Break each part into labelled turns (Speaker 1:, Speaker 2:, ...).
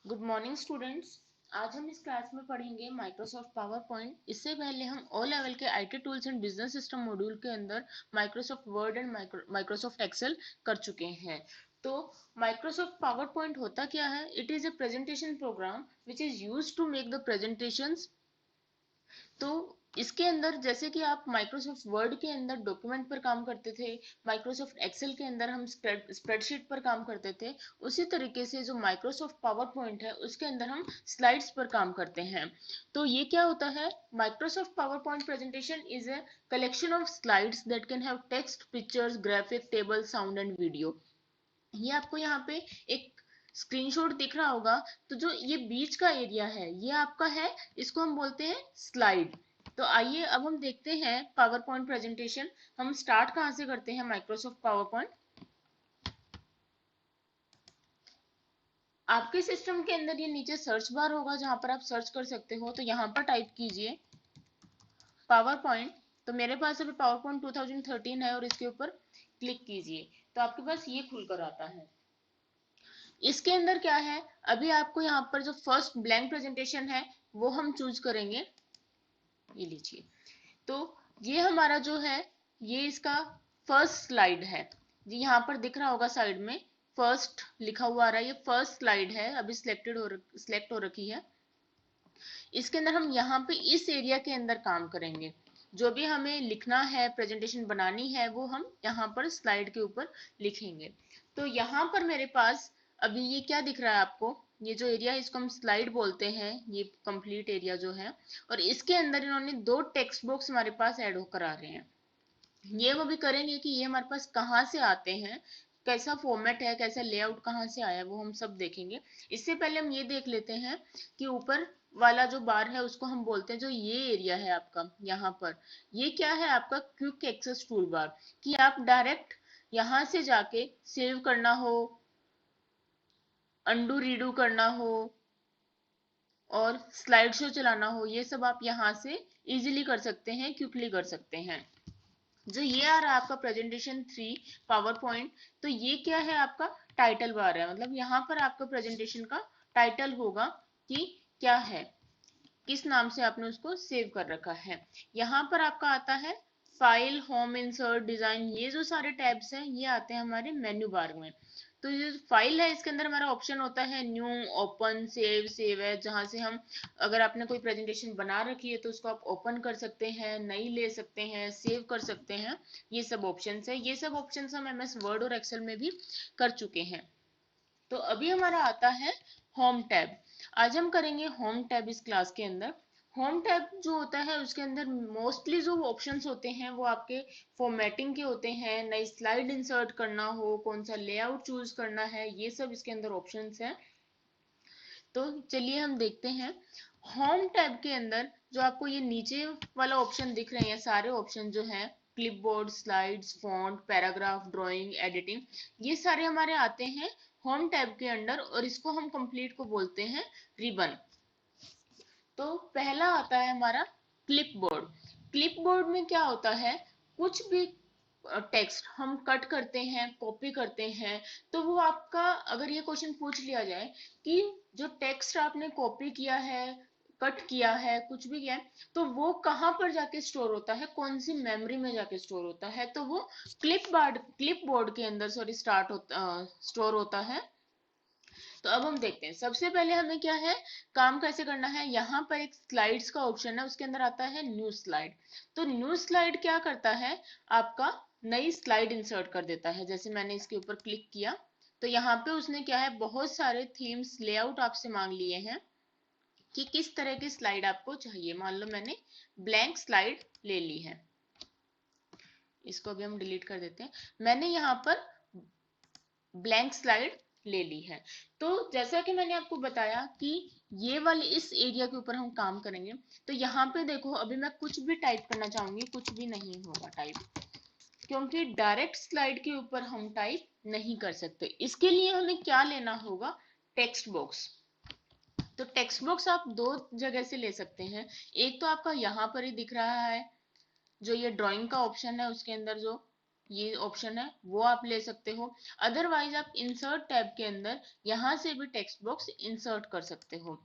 Speaker 1: Good morning students. आज हम इस क्लास में पढ़ेंगे माइक्रोसॉफ्ट पावर पॉइंट। इससे पहले हम ओ लेवल के IT tools and business system module के अंदर Microsoft Word and Microsoft Excel कर चुके हैं। तो माइक्रोसॉफ्ट पावर पॉइंट होता क्या है? It is a presentation program which is used to make the presentations. तो इसके अंदर जैसे कि आप माइक्रोसॉफ्ट वर्ड के अंदर डॉक्यूमेंट पर काम करते थे, माइक्रोसॉफ्ट एक्सेल के अंदर हम स्प्रेडशीट पर काम करते थे, उसी तरीके से जो माइक्रोसॉफ्ट पावर पॉइंट है उसके अंदर हम स्लाइड्स पर काम करते हैं। तो ये क्या होता है? Microsoft power point presentation is a collection of slides that can have text, pictures, graphic, table, sound and video. ये आपको यहाँ पे एक स्क्रीनशॉट दिख रहा होगा। तो जो ये बीच का एरिया है ये आपका है, इसको हम बोलते हैं स्लाइड। तो आइए अब हम देखते हैं पावर पॉइंट प्रेजेंटेशन। हम स्टार्ट कहाँ से करते हैं माइक्रोसॉफ्ट पावर पॉइंट। आपके सिस्टम के अंदर ये नीचे सर्च बार होगा जहां पर आप सर्च कर सकते हो। तो यहाँ पर टाइप कीजिए पावर पॉइंट। तो मेरे पास अभी पावर पॉइंट 2013 है और इसके ऊपर क्लिक कीजिए तो आपके पास ये खुलकर आता है। इसके अंदर क्या है, अभी आपको यहाँ पर जो फर्स्ट ब्लैंक प्रेजेंटेशन है वो हम चूज करेंगे। ये लीजिए। तो ये हमारा जो है ये इसका फर्स्ट स्लाइड है। जी यहाँ पर दिख रहा होगा साइड में फर्स्ट लिखा हुआ आ रहा है, ये फर्स्ट स्लाइड है, अभी सिलेक्ट हो रखी है। इसके अंदर हम यहाँ पे इस एरिया के अंदर काम करेंगे। जो भी हमें लिखना है, प्रेजेंटेशन बनानी है, वो हम यहाँ पर स्लाइड के ऊपर लिखेंगे। तो यहाँ पर मेरे पास अभी ये क्या दिख रहा है आपको? ये जो एरिया है इसको हम स्लाइड बोलते हैं, ये कंप्लीट एरिया जो है। और इसके अंदर इन्होंने दो टेक्स्ट बॉक्स हमारे पास ऐड होकर आ रहे हैं। ये वो भी करेंगे कि ये हमारे पास कहाँ से आते हैं, कैसा फॉर्मेट है, कैसा लेआउट कहाँ से आया, वो हम सब देखेंगे। इससे पहले हम ये देख लेते हैं कि ऊपर वाला जो बार है उसको हम बोलते हैं, जो ये एरिया है आपका यहाँ पर, ये क्या है आपका? Quick access tool bar. कि आप डायरेक्ट यहाँ से जाके सेव करना हो, अंडू रीडू करना हो और स्लाइड शो चलाना हो, ये सब आप यहाँ से इजीली कर सकते हैं, क्विकली कर सकते हैं। जो ये आ रहा है आपका प्रेजेंटेशन 3 पावर पॉइंट, तो ये क्या है आपका? टाइटल बार है। मतलब यहाँ पर आपका प्रेजेंटेशन का टाइटल होगा कि क्या है, किस नाम से आपने उसको सेव कर रखा है। यहाँ पर आपका आता है फाइल, होम, इंसर्ट, डिजाइन, ये जो सारे टैब्स हैं ये आते हैं हमारे मेन्यू बार में। तो ये फाइल है इसके अंदर हमारा ऑप्शन होता है न्यू, ओपन, सेव, सेव है, जहां से हम अगर आपने कोई प्रेजेंटेशन बना रखी है तो उसको आप ओपन कर सकते हैं, नई ले सकते हैं, सेव कर सकते हैं। ये सब ऑप्शंस है। ये सब ऑप्शंस हम एमएस वर्ड और एक्सेल में भी कर चुके हैं। तो अभी हमारा आता है होम टैब। आज हम करेंगे होम टैब इस क्लास के अंदर। होम टैब जो होता है उसके अंदर मोस्टली जो ऑप्शंस होते हैं वो आपके फॉर्मेटिंग के होते हैं, नई स्लाइड इंसर्ट करना हो, कौन सा लेआउट चूज करना है, ये सब इसके अंदर ऑप्शंस हैं। तो चलिए हम देखते हैं। होम टैब के अंदर जो आपको ये नीचे वाला ऑप्शन दिख रहे हैं, सारे ऑप्शन जो हैं, clipboard, slides, font, paragraph, drawing, editing, ये सारे हमारे आते हैं होम टैब के अंडर और इसको हम कंप्लीट को बोलते हैं रिबन। तो पहला आता है हमारा क्लिपबोर्ड। क्लिपबोर्ड में क्या होता है, कुछ भी टेक्स्ट हम कट करते हैं, कॉपी करते हैं, तो वो आपका अगर ये क्वेश्चन पूछ लिया जाए कि जो टेक्स्ट आपने कॉपी किया है, कट किया है, कुछ भी किया है, तो वो कहाँ पर जाके स्टोर होता है, कौन सी मेमोरी में जाके स्टोर होता है? तो वो क्लिपबोर्ड के अंदर स्टोर होता है। तो अब हम देखते हैं। सबसे पहले हमें क्या है, काम कैसे करना है। यहाँ पर एक स्लाइड्स का ऑप्शन है, उसके अंदर आता है न्यू स्लाइड। तो न्यू स्लाइड क्या करता है, आपका नई स्लाइड इंसर्ट कर देता है। जैसे मैंने इसके ऊपर क्लिक किया तो यहाँ पे उसने क्या है, बहुत सारे थीम्स, लेआउट आपसे मांग लिए हैं कि किस तरह की स्लाइड आपको चाहिए। मान लो मैंने ब्लैंक स्लाइड ले ली है, इसको भी हम डिलीट कर देते हैं। मैंने यहाँ पर ब्लैंक स्लाइड ले ली है। तो जैसा कि मैंने आपको बताया कि ये वाले इस एरिया के ऊपर हम काम करेंगे। तो यहाँ पे देखो अभी मैं कुछ भी टाइप करना चाहूंगी, कुछ भी नहीं होगा टाइप, क्योंकि डायरेक्ट स्लाइड के ऊपर हम टाइप नहीं कर सकते। इसके लिए हमें क्या लेना होगा, टेक्स्ट बॉक्स। तो टेक्स्ट बॉक्स आप दो जगह से ले सकते हैं। एक तो आपका यहाँ पर ही दिख रहा है, जो ये ड्राइंग का ऑप्शन है उसके अंदर जो ये ऑप्शन है वो आप ले सकते हो। अदरवाइज आप इंसर्ट टैब के अंदर यहाँ से भी टेक्स्ट बॉक्स इंसर्ट कर सकते हो।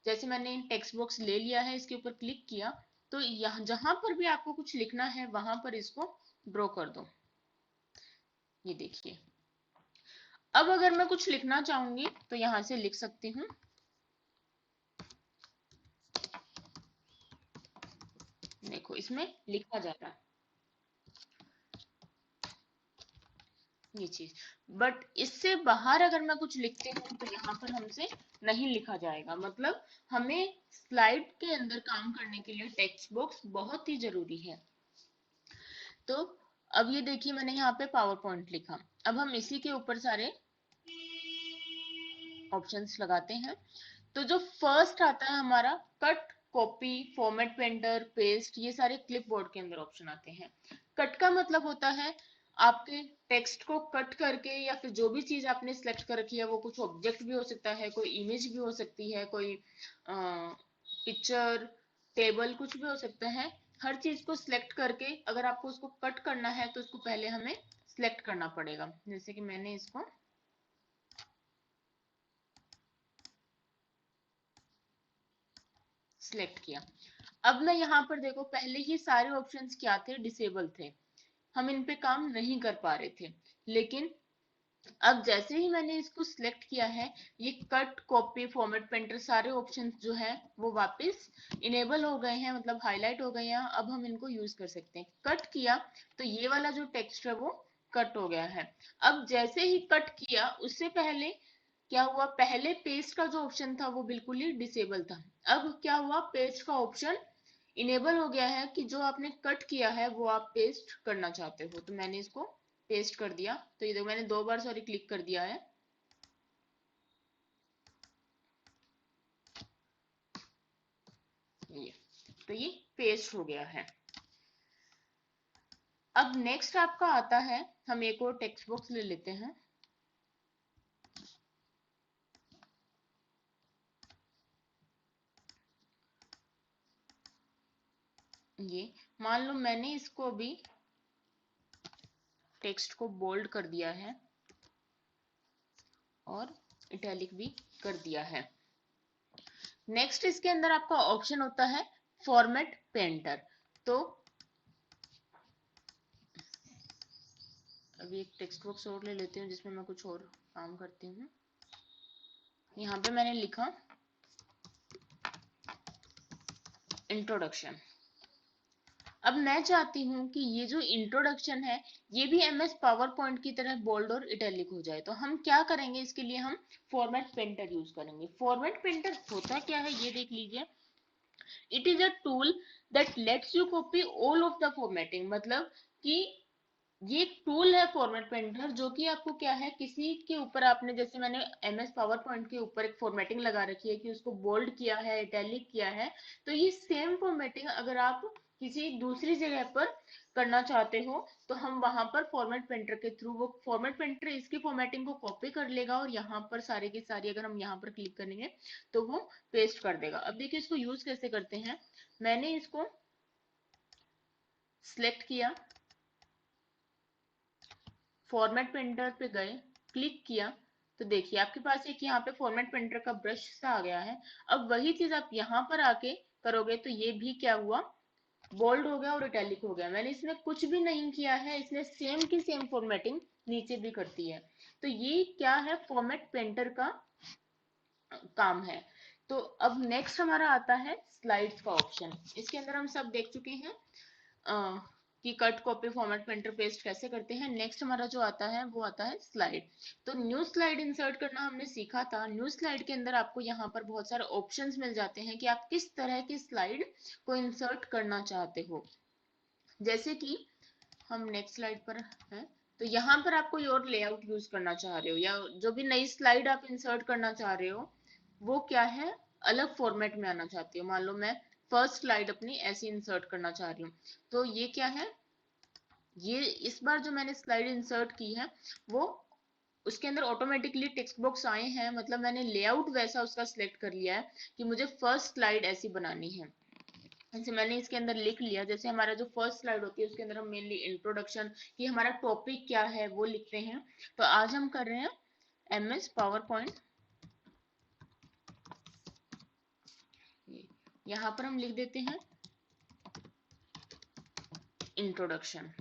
Speaker 1: जैसे मैंने टेक्स्ट बॉक्स ले लिया है, इसके ऊपर क्लिक किया तो यहाँ जहां पर भी आपको कुछ लिखना है वहां पर इसको ड्रॉ कर दो। ये देखिए, अब अगर मैं कुछ लिखना चाहूंगी तो यहाँ से लिख सकती हूँ। देखो इसमें लिखा जा रहा है ये चीज। बट इससे बाहर अगर मैं कुछ लिखती हूँ तो यहाँ पर हमसे नहीं लिखा जाएगा। मतलब हमें स्लाइड के अंदर काम करने के लिए टेक्स्ट बॉक्स बहुत ही जरूरी है। तो अब ये देखिए, मैंने यहाँ पे पावर पॉइंट लिखा। अब हम इसी के ऊपर सारे ऑप्शंस लगाते हैं। तो जो फर्स्ट आता है हमारा cut, copy, format, painter, paste, ये सारे क्लिपबोर्ड के अंदर ऑप्शन आते हैं। कट का मतलब होता है आपके टेक्स्ट को कट करके, या फिर जो भी चीज आपने सिलेक्ट कर रखी है, वो कुछ ऑब्जेक्ट भी हो सकता है, कोई इमेज भी हो सकती है, कोई पिक्चर, टेबल, कुछ भी हो सकता है। हर चीज को सिलेक्ट करके अगर आपको उसको कट करना है तो उसको पहले हमें सिलेक्ट करना पड़ेगा। जैसे कि मैंने इसको सिलेक्ट किया। अब मैं यहाँ पर देखो, पहले ही सारे ऑप्शंस क्या थे, डिसेबल थे, हम इन पे काम नहीं कर पा रहे थे। लेकिन अब जैसे ही मैंने इसको सिलेक्ट किया है, ये कट, कॉपी, फॉर्मेट, पेंटर सारे ऑप्शंस जो है वो वापस इनेबल हो गए हैं, मतलब हाईलाइट हो गए हैं। अब हम इनको यूज कर सकते हैं। कट किया तो ये वाला जो टेक्स्ट है वो कट हो गया है। अब जैसे ही कट किया उससे पहले क्या हुआ, पहले पेस्ट का जो ऑप्शन था वो बिल्कुल ही डिसेबल था। अब क्या हुआ, पेस्ट का ऑप्शन इनेबल हो गया है कि जो आपने कट किया है वो आप पेस्ट करना चाहते हो। तो मैंने इसको पेस्ट कर दिया। तो ये देखो, मैंने 2 बार सॉरी क्लिक कर दिया है। ये तो ये पेस्ट हो गया है। अब नेक्स्ट आपका आता है, हम एक और टेक्स्ट बॉक्स ले लेते हैं। ये मान लो मैंने इसको भी टेक्स्ट को बोल्ड कर दिया है और इटैलिक भी कर दिया है। नेक्स्ट इसके अंदर आपका ऑप्शन होता है फॉर्मेट पेंटर। तो अभी एक टेक्स्ट बॉक्स और ले लेती हूँ जिसमें मैं कुछ और काम करती हूँ। यहाँ पे मैंने लिखा इंट्रोडक्शन। अब मैं चाहती हूँ कि ये जो इंट्रोडक्शन है ये भी एमएस पावर पॉइंट की तरह बोल्ड और इटैलिक हो जाए। तो हम क्या करेंगे, इसके लिए हम फॉर्मेट पेंटर यूज करेंगे। फॉर्मेट पेंटर होता क्या है ये देख लीजिए। It is a tool that let's you copy all of the formatting. मतलब कि ये एक टूल है फॉर्मेट पेंटर, जो कि आपको क्या है, किसी के ऊपर आपने, जैसे मैंने एमएस पावर पॉइंट के ऊपर एक फॉर्मेटिंग लगा रखी है कि उसको बोल्ड किया है, इटैलिक किया है, तो ये सेम फॉर्मेटिंग अगर आप किसी दूसरी जगह पर करना चाहते हो तो हम वहां पर फॉर्मेट पेंटर के थ्रू, वो फॉर्मेट पेंटर इसकी फॉर्मेटिंग को कॉपी कर लेगा और यहाँ पर सारी की सारी, अगर हम यहाँ पर क्लिक करेंगे तो वो पेस्ट कर देगा। अब देखिए इसको यूज कैसे करते हैं। मैंने इसको सिलेक्ट किया, फॉर्मेट पेंटर पे गए, क्लिक किया, तो देखिए आपके पास एक यहाँ पे फॉर्मेट पेंटर का ब्रश सा आ गया है। अब वही चीज आप यहाँ पर आके करोगे तो ये भी क्या हुआ, बोल्ड हो गया और इटैलिक हो गया। मैंने इसमें कुछ भी नहीं किया है, इसने सेम की सेम फॉर्मेटिंग नीचे भी करती है। तो ये क्या है, फॉर्मेट पेंटर का काम है। तो अब नेक्स्ट हमारा आता है स्लाइड्स का ऑप्शन। इसके अंदर हम सब देख चुके हैं कि cut, copy, format, painter, paste कैसे करते हैं। नेक्स्ट हमारा जो आता है वो आता है स्लाइड। तो न्यू स्लाइड इंसर्ट करना हमने सीखा था। न्यू स्लाइड के अंदर आपको यहाँ पर बहुत सारे ऑप्शंस मिल जाते हैं कि आप किस तरह की स्लाइड को इंसर्ट करना चाहते हो। जैसे कि हम नेक्स्ट स्लाइड पर हैं, तो यहाँ पर आप कोई और लेआउट यूज करना चाह रहे हो, या जो भी नई स्लाइड आप इंसर्ट करना चाह रहे हो वो क्या है, अलग फॉर्मेट में आना चाहती हो। मान लो मैं फर्स्ट स्लाइड अपनी ऐसी इंसर्ट करना चाह रही हूँ, तो ये क्या है, ये इस बार जो मैंने स्लाइड इंसर्ट की है वो उसके अंदर ऑटोमेटिकली टेक्स्ट बॉक्स आए हैं। मतलब मैंने लेआउट वैसा उसका सिलेक्ट कर लिया है कि मुझे फर्स्ट स्लाइड ऐसी बनानी है। जैसे मैंने इसके अंदर लिख लिया, जैसे हमारा जो फर्स्ट स्लाइड होती है उसके अंदर हम मेनली इंट्रोडक्शन कि हमारा टॉपिक क्या है वो लिखते हैं। तो आज हम कर रहे हैं एमएस पावर पॉइंट। यहाँ पर हम लिख देते हैं इंट्रोडक्शन।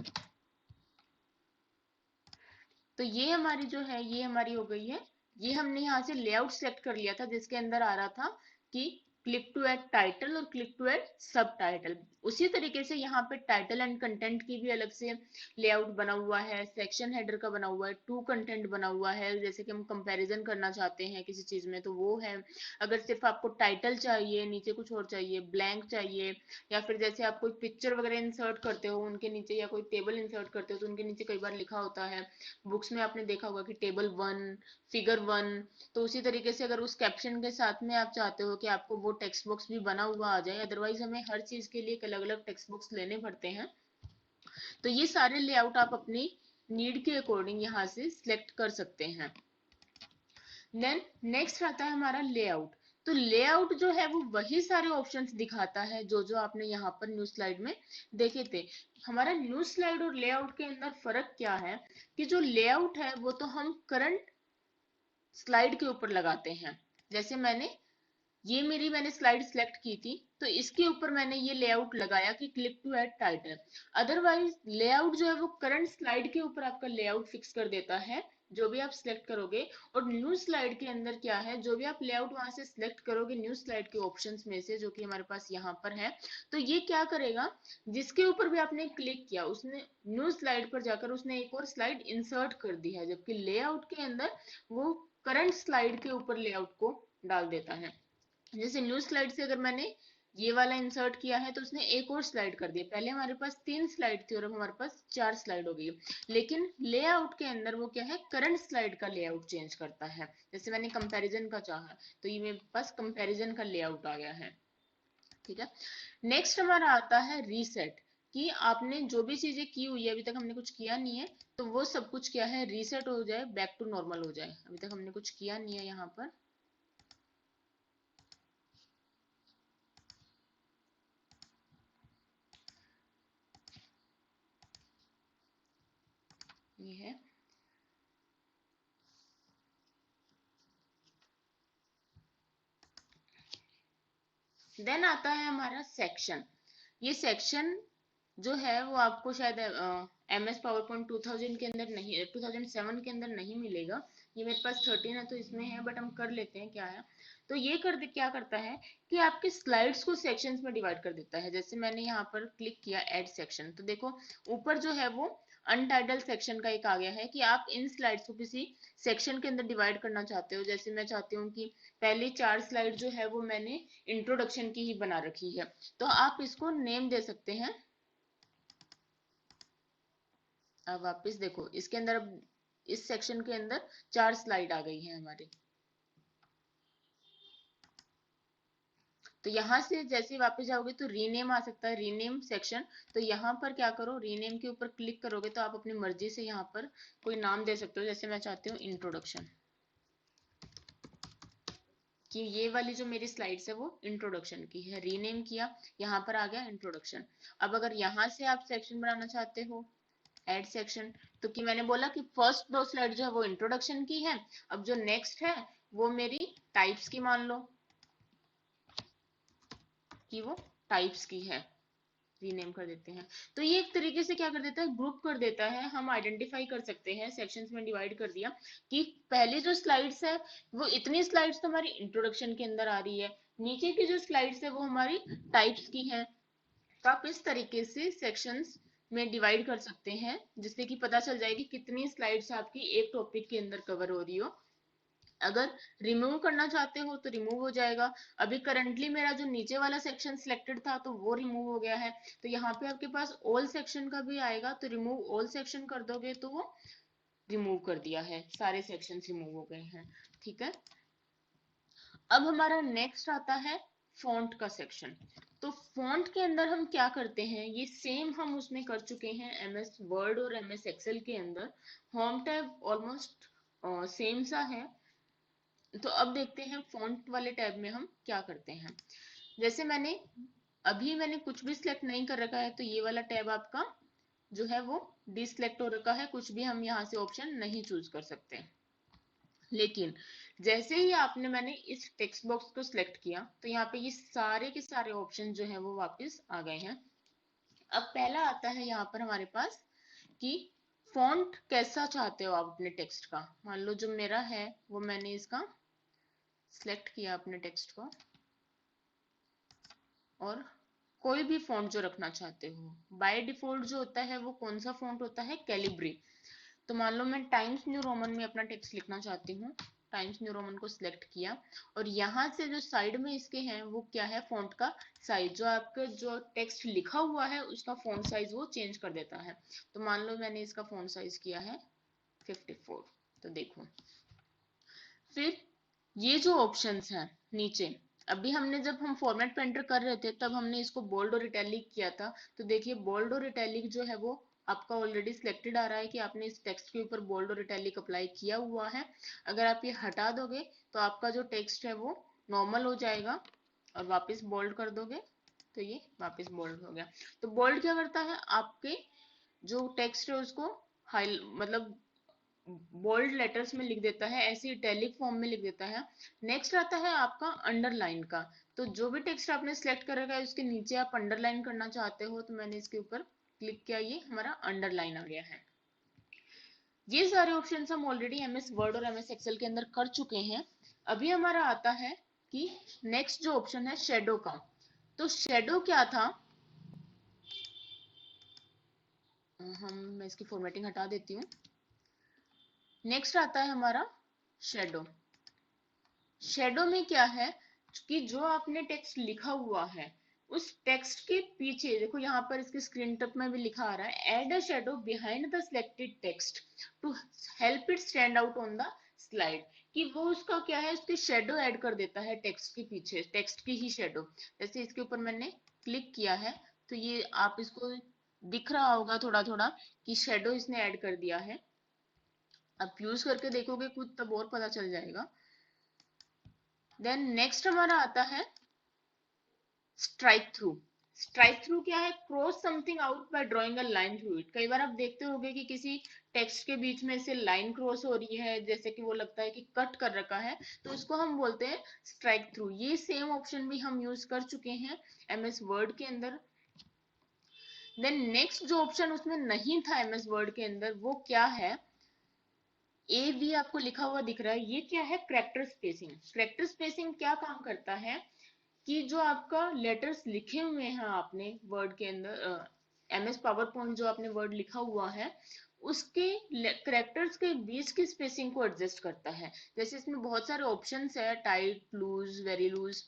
Speaker 1: तो ये हमारी जो है ये हमारी हो गई है। ये हमने यहाँ से लेआउट सेलेक्ट कर लिया था जिसके अंदर आ रहा था कि क्लिक टू ऐड टाइटल और क्लिक टू ऐड सब टाइटल। उसी तरीके से यहाँ पे टाइटल एंड कंटेंट की भी अलग से लेआउट बना हुआ है, सेक्शन हेडर का बना हुआ है, टू कंटेंट बना हुआ है, जैसे कि हम कंपैरिजन करना चाहते हैं किसी चीज में तो वो है। अगर सिर्फ आपको टाइटल चाहिए, नीचे कुछ और चाहिए, ब्लैंक चाहिए, या फिर जैसे आप कोई पिक्चर वगैरह इंसर्ट करते हो उनके नीचे, या कोई टेबल इंसर्ट करते हो तो उनके नीचे कई बार लिखा होता है, बुक्स में आपने देखा होगा कि टेबल 1, फिगर 1। तो उसी तरीके से अगर उस कैप्शन के साथ में आप चाहते हो कि आपको वो टेक्स्ट बॉक्स भी बना हुआ आ जाए, अदरवाइज हमें हर चीज के लिए अलग अलग टेक्स्ट बॉक्स लेने पड़ते हैं। तो ये सारे लेआउट आप अपनी नीड के अकॉर्डिंग यहाँ से सिलेक्ट कर सकते हैं। देन नेक्स्ट आता है हमारा लेआउट। तो लेआउट जो है वो वही सारे ऑप्शंस दिखाता है जो जो आपने यहाँ पर न्यू स्लाइड में देखे थे। हमारा न्यू स्लाइड और लेआउट के अंदर फर्क क्या है कि जो लेआउट है वो तो हम करंट स्लाइड के ऊपर लगाते हैं। जैसे मैंने स्लाइड सेलेक्ट की थी तो इसके ऊपर मैंने ये लेआउट लगाया कि click to add title. Otherwise layout जो है वो करंट स्लाइड के ऊपर आपका लेआउट फिक्स कर देता है जो भी आप सिलेक्ट करोगे। और न्यू स्लाइड के अंदर क्या है, जो भी आप लेआउट वहां से सिलेक्ट करोगे न्यू स्लाइड के ऑप्शंस में से जो कि हमारे पास यहाँ पर है, तो ये क्या करेगा, जिसके ऊपर भी आपने क्लिक किया उसने न्यू स्लाइड पर जाकर उसने एक और स्लाइड इंसर्ट कर दी है, जबकि लेआउट के अंदर वो करंट स्लाइड के ऊपर लेआउट को डाल देता है। जैसे न्यू स्लाइड से अगर मैंने ये वाला इंसर्ट किया है तो उसने एक और स्लाइड कर दिया। पहले हमारे पास 3 स्लाइड थी और अब हमारे पास 4 स्लाइड हो गई। लेकिन लेआउट के अंदर वो क्या है, करंट स्लाइड का लेआउट चेंज करता है। जैसे मैंने कंपैरिजन का चाहा तो ये मेरे पास कंपैरिजन का लेआउट आ गया है। ठीक है। नेक्स्ट हमारा आता है रीसेट, कि आपने जो भी चीजें की हुई है, अभी तक हमने कुछ किया नहीं है तो वो सब कुछ क्या है रीसेट हो जाए, बैक टू नॉर्मल हो जाए। अभी तक हमने कुछ किया नहीं है यहाँ पर। ये है। देन आता है हमारा सेक्शन। ये सेक्शन जो है वो आपको शायद MS पावर पॉइंट 2000 के अंदर नहीं, 2007 के अंदर नहीं मिलेगा। ये मेरे पास 13 है तो इसमें है, बट हम कर लेते हैं क्या है। तो ये क्या करता है कि आपके स्लाइड्स को सेक्शंस में डिवाइड कर देता है। जैसे मैंने यहाँ पर क्लिक किया ऐड सेक्शन, तो देखो ऊपर जो है वो अनटाइटल सेक्शन का एक आ गया है कि आप इन स्लाइड्स को किसी सेक्शन के अंदर डिवाइड करना चाहते हो। जैसे मैं चाहती हूँ कि पहली 4 स्लाइड जो है वो मैंने इंट्रोडक्शन की ही बना रखी है, तो आप इसको नेम दे सकते हैं। अब वापस देखो इसके अंदर, अब इस सेक्शन के अंदर 4 स्लाइड आ गई हैं हमारी। तो यहाँ से जैसे वापस जाओगे तो रीनेम आ सकता है, रीनेम सेक्शन। तो यहाँ पर क्या करो, रीनेम के ऊपर क्लिक करोगे तो आप अपनी मर्जी से यहाँ पर कोई नाम दे सकते हो। जैसे मैं चाहती हूँ इंट्रोडक्शन, कि ये वाली जो मेरी स्लाइड्स है वो इंट्रोडक्शन की है। रीनेम किया, यहाँ पर आ गया इंट्रोडक्शन। अब अगर यहाँ से आप सेक्शन बनाना चाहते हो एड सेक्शन, तो कि मैंने बोला कि फर्स्ट 2 स्लाइड जो है वो इंट्रोडक्शन की है, अब जो नेक्स्ट है वो मेरी टाइप्स की मान लो कि वो टाइप्स की है, रीनेम कर देते हैं। तो ये एक तरीके से क्या कर देता है, ग्रुप कर देता है। हम आइडेंटिफाई कर सकते हैं, सेक्शंस में डिवाइड कर दिया कि पहले जो स्लाइड्स है वो इतनी स्लाइड्स तो हमारी इंट्रोडक्शन के अंदर आ रही है, नीचे की जो स्लाइड्स है वो हमारी टाइप्स की हैं। तो आप इस तरीके से सेक्शंस में डिवाइड कर सकते हैं जिससे कि पता चल जाएगी कितनी स्लाइड्स आपकी एक टॉपिक के अंदर कवर हो रही हो। अगर रिमूव करना चाहते हो तो रिमूव हो जाएगा। अभी करंटली मेरा जो नीचे वाला सेक्शन सिलेक्टेड था तो वो रिमूव हो गया है। तो यहाँ पे आपके पास ऑल सेक्शन का भी आएगा, तो रिमूव ऑल सेक्शन कर दोगे तो वो रिमूव कर दिया है, सारे सेक्शन रिमूव हो गए हैं। ठीक है। अब हमारा नेक्स्ट आता है फॉन्ट का सेक्शन। तो फॉन्ट के अंदर हम क्या करते हैं, ये सेम हम उसमें कर चुके हैं MS वर्ड और MS एक्सेल के अंदर। होम टैब ऑलमोस्ट सेम सा है। तो अब देखते हैं फॉन्ट वाले टैब में हम क्या करते हैं। जैसे मैंने अभी मैंने कुछ भी सिलेक्ट नहीं कर रखा है, तो ये वाला टैब आपका जो है वो डिसलेक्ट हो रखा है, कुछ भी हम यहाँ से ऑप्शन नहीं चूज कर सकते। लेकिन जैसे ही मैंने इस टेक्स्ट बॉक्स को सिलेक्ट किया, तो यहाँ पे ये सारे के सारे ऑप्शन जो है वो वापस आ गए हैं। अब पहला आता है यहाँ पर हमारे पास कि फॉन्ट कैसा चाहते हो आप अपने टेक्स्ट का। मान लो जो मेरा है वो मैंने इसका सिलेक्ट किया अपने टेक्स्ट को, और कोई भी फॉन्ट जो रखना चाहते हो। बाय डिफॉल्ट जो होता है वो कौन सा फॉन्ट होता है, कैलिब्री। तो मान लो मैं टाइम्स न्यू रोमन में अपना टेक्स्ट लिखना चाहती हूँ, टाइम्स न्यू रोमन को सिलेक्ट किया, और यहाँ से जो साइड में इसके हैं वो क्या है, फॉन्ट का साइज, जो आपके जो टेक्स्ट लिखा हुआ है उसका फॉन्ट साइज वो चेंज कर देता है। तो मान लो मैंने इसका फॉन्ट साइज किया है 54। तो देखो फिर ये जो ऑप्शंस हैं नीचे, अभी हमने जब हम फॉर्मेट पे एंटर कर रहे थे तब हमने इसको बोल्ड और इटैलिक किया था। तो देखिए बोल्ड और इटैलिक जो है वो आपका ऑलरेडी सिलेक्टेड आ रहा है कि आपने इस टेक्स्ट के ऊपर बोल्ड और इटैलिक अप्लाई किया हुआ है। अगर आप ये हटा दोगे तो आपका जो टेक्स्ट है वो नॉर्मल हो जाएगा, और वापस बोल्ड कर दोगे तो ये वापस बोल्ड हो गया। तो बोल्ड क्या करता है, आपके जो टेक्स्ट है उसको हाई मतलब बोल्ड लेटर्स में लिख देता है, ऐसे इटैलिक फॉर्म में लिख देता है। नेक्स्ट आता है आपका अंडरलाइन का। तो जो भी टेक्स्ट आपने सिलेक्ट कर रखा है उसके नीचे आप अंडरलाइन करना चाहते हो, तो मैंने इसके ऊपर क्लिक किया, ये हमारा अंडरलाइन आ गया है। ये सारे ऑप्शंस हम ऑलरेडी एमएस वर्ड और एमएस एक्सेल के अंदर कर चुके हैं। अभी हमारा आता है कि नेक्स्ट जो ऑप्शन है शेडो का। तो शेडो क्या था, मैं इसकी फॉर्मेटिंग हटा देती हूँ। नेक्स्ट आता है हमारा शेडो। शेडो में क्या है कि जो आपने टेक्स्ट लिखा हुआ है उस टेक्स्ट के पीछे देखो, यहाँ पर इसके स्क्रीन टॉप में भी लिखा आ रहा है, add a shadow behind the selected text to help it stand out on the slide. कि वो उसका क्या है, उसकी शेडो ऐड कर देता है टेक्स्ट के पीछे, टेक्स्ट की ही शेडो। जैसे इसके ऊपर मैंने क्लिक किया है तो ये आप इसको दिख रहा होगा थोड़ा थोड़ा कि शेडो इसने ऐड कर दिया है। आप यूज करके देखोगे खुद तब और पता चल जाएगा। देन नेक्स्ट हमारा आता है स्ट्राइक थ्रू। स्ट्राइक थ्रू क्या है, cross something out by drawing a line through it. कई बार आप देखते होंगे कि किसी टेक्स्ट के बीच में से लाइन क्रॉस हो रही है, जैसे कि वो लगता है कि कट कर रखा है, तो उसको हम बोलते हैं स्ट्राइक थ्रू। ये सेम ऑप्शन भी हम यूज कर चुके हैं एमएस वर्ड के अंदर। देन नेक्स्ट जो ऑप्शन उसमें नहीं था एमएस वर्ड के अंदर वो क्या है, ए बी आपको लिखा हुआ दिख रहा है, ये क्या है, कैरेक्टर स्पेसिंग। कैरेक्टर स्पेसिंग क्या काम करता है कि जो आपका लेटर्स लिखे हुए हैं आपने वर्ड के अंदर, एमएस पावर पॉइंट जो आपने वर्ड लिखा हुआ है उसके करेक्टर्स के बीच की स्पेसिंग को एडजस्ट करता है। जैसे इसमें बहुत सारे ऑप्शंस है, टाइट, लूज, वेरी लूज,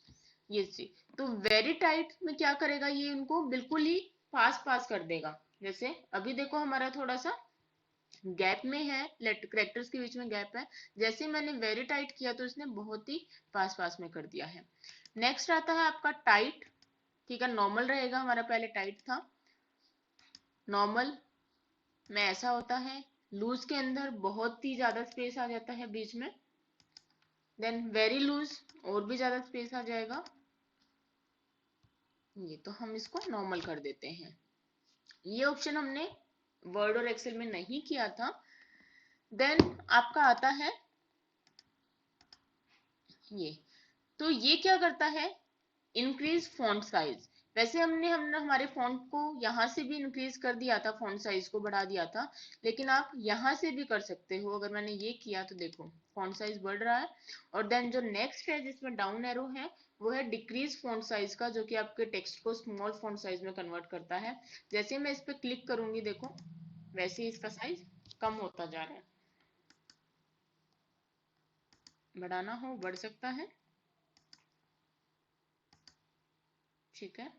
Speaker 1: ये सी। तो वेरी टाइट में क्या करेगा, ये इनको बिल्कुल ही पास पास कर देगा। जैसे अभी देखो हमारा थोड़ा सा गैप में है, करेक्टर्स के बीच में गैप है, जैसे ही मैंने वेरी टाइट किया तो इसने बहुत ही पास पास में कर दिया है। नेक्स्ट आता है आपका टाइट। ठीक है, नॉर्मल रहेगा, हमारा पहले टाइट था। नॉर्मल में ऐसा होता है, लूज के अंदर बहुत ही ज्यादा स्पेस आ जाता है बीच में। देन वेरी लूज, और भी ज्यादा स्पेस आ जाएगा। ये तो हम इसको नॉर्मल कर देते हैं। ये ऑप्शन हमने वर्ड और एक्सेल में नहीं किया था। देन आपका आता है ये। तो ये क्या करता है, इंक्रीज फॉन्ट साइज। वैसे हमने हमारे फॉन्ट को यहाँ से भी इंक्रीज कर दिया था, फॉन्ट साइज को बढ़ा दिया था, लेकिन आप यहाँ से भी कर सकते हो। अगर मैंने ये किया तो देखो फॉन्ट साइज बढ़ रहा है। और देन जो नेक्स्ट है जिसमें डाउन एरो है वो है डिक्रीज फॉन्ट साइज का, जो कि आपके टेक्स्ट को स्मॉल फॉन्ट साइज में कन्वर्ट करता है। जैसे मैं इस पर क्लिक करूंगी देखो वैसे ही इसका साइज कम होता जा रहा है। बढ़ाना हो बढ़ सकता है, ठीक है,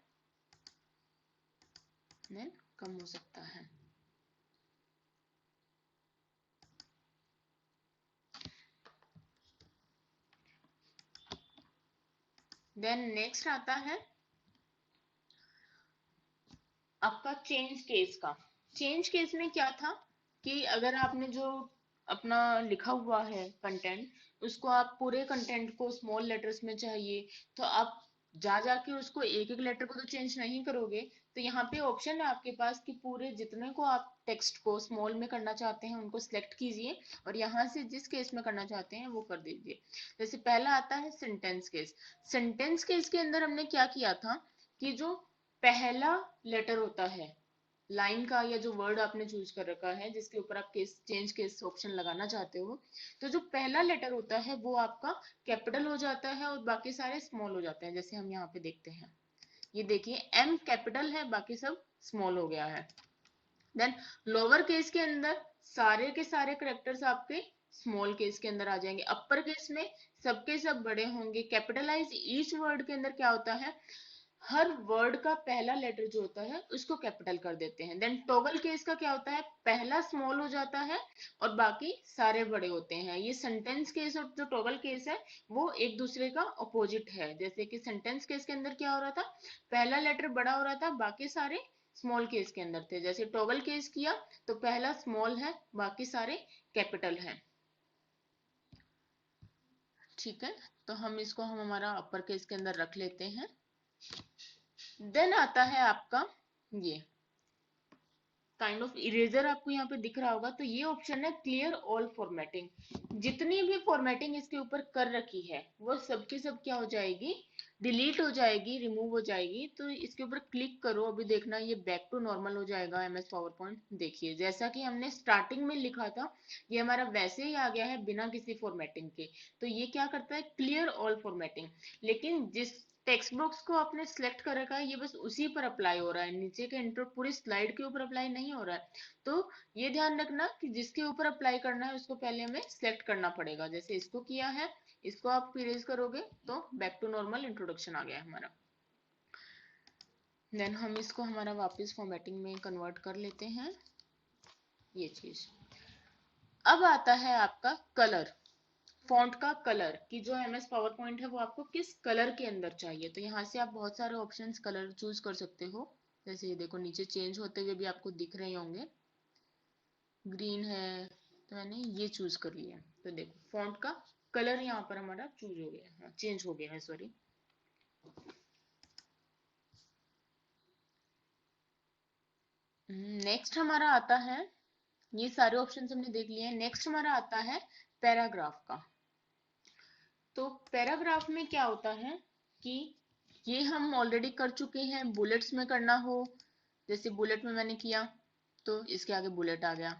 Speaker 1: देन कम हो सकता है। देन नेक्स्ट आता है आपका चेंज केस का। चेंज केस में क्या था कि अगर आपने जो अपना लिखा हुआ है कंटेंट, उसको आप पूरे कंटेंट को स्मॉल लेटर्स में चाहिए, तो आप जा जाके उसको एक एक लेटर को तो चेंज नहीं करोगे। तो यहाँ पे ऑप्शन है आपके पास कि पूरे जितने को आप टेक्स्ट को स्मॉल में करना चाहते हैं उनको सिलेक्ट कीजिए और यहाँ से जिस केस में करना चाहते हैं वो कर दीजिए। जैसे पहला आता है सेंटेंस केस। सेंटेंस केस के अंदर हमने क्या किया था कि जो पहला लेटर होता है लाइन का या जो वर्ड आपने चूज कर रखा है जिसके ऊपर आप केस चेंज केस ऑप्शन लगाना चाहते हो, तो जो पहला लेटर होता है वो आपका कैपिटल हो जाता है और बाकी सारे स्मॉल हो जाते हैं। जैसे हम यहाँ पे देखते हैं, ये देखिए एम कैपिटल है, बाकी सब स्मॉल हो गया है। देन लोअर केस के अंदर सारे के सारे करेक्टर्स आपके स्मॉल केस के अंदर आ जाएंगे। अपर केस में सबके सब बड़े होंगे। कैपिटलाइज ईच वर्ड के अंदर क्या होता है, हर वर्ड का पहला लेटर जो होता है उसको कैपिटल कर देते हैं। देन टॉगल केस का क्या होता है, पहला स्मॉल हो जाता है और बाकी सारे बड़े होते हैं। ये सेंटेंस केस और जो टॉगल केस है वो एक दूसरे का अपोजिट है। जैसे कि सेंटेंस केस के अंदर क्या हो रहा था, पहला लेटर बड़ा हो रहा था, बाकी सारे स्मॉल केस के अंदर थे। जैसे टॉगल केस किया तो पहला स्मॉल है, बाकी सारे कैपिटल हैं। ठीक है, तो हम इसको हम हमारा अपर केस के अंदर रख लेते हैं। देन आता है आपका ये काइंड ऑफ इरेजर, आपको यहाँ पे दिख रहा होगा। तो ये ऑप्शन है क्लियर ऑल फॉर्मेटिंग। जितनी भी फॉर्मेटिंग इसके ऊपर कर रखी है वो सबकी सब क्या हो जाएगी, डिलीट हो जाएगी, रिमूव हो जाएगी। तो इसके ऊपर क्लिक करो, अभी देखना ये बैक टू नॉर्मल हो जाएगा एमएस पावर पॉइंट। देखिए जैसा कि हमने स्टार्टिंग में लिखा था ये हमारा वैसे ही आ गया है बिना किसी फॉर्मेटिंग के। तो ये क्या करता है, क्लियर ऑल फॉर्मेटिंग। लेकिन जिस टेक्स्ट बॉक्स को आपने सिलेक्ट कर रखा है ये बस उसी पर अप्लाई हो रहा है, नीचे के इंटर पूरी स्लाइड के ऊपर अप्लाई नहीं हो रहा है। तो ये ध्यान रखना कि जिसके ऊपर अप्लाई करना है उसको पहले हमें सिलेक्ट करना पड़ेगा। जैसे इसको किया है, इसको आप इरेज करोगे तो बैक टू नॉर्मल इंट्रोडक्शन आ गया है हमारा। देन हम इसको हमारा वापस फॉर्मेटिंग में कन्वर्ट कर लेते हैं ये चीज। अब आता है आपका कलर, फॉन्ट का कलर कि जो एमएस पावर पॉइंट है वो आपको किस कलर के अंदर चाहिए। तो यहाँ से आप बहुत सारे ऑप्शंस कलर चूज कर सकते हो। जैसे ये देखो नीचे चेंज होते हुए भी आपको दिख रहे होंगे, ग्रीन है तो मैंने ये चूज कर लिया। तो देखो फॉन्ट का कलर यहाँ पर हमारा चूज हो गया है, चेंज हो गया है, सॉरी। नेक्स्ट हमारा आता है, ये सारे ऑप्शन हमने देख लिए हैं। नेक्स्ट हमारा आता है पैराग्राफ का। तो पैराग्राफ में क्या होता है कि ये हम ऑलरेडी कर चुके हैं। बुलेट्स में करना हो, जैसे बुलेट में मैंने किया तो इसके आगे बुलेट आ गया,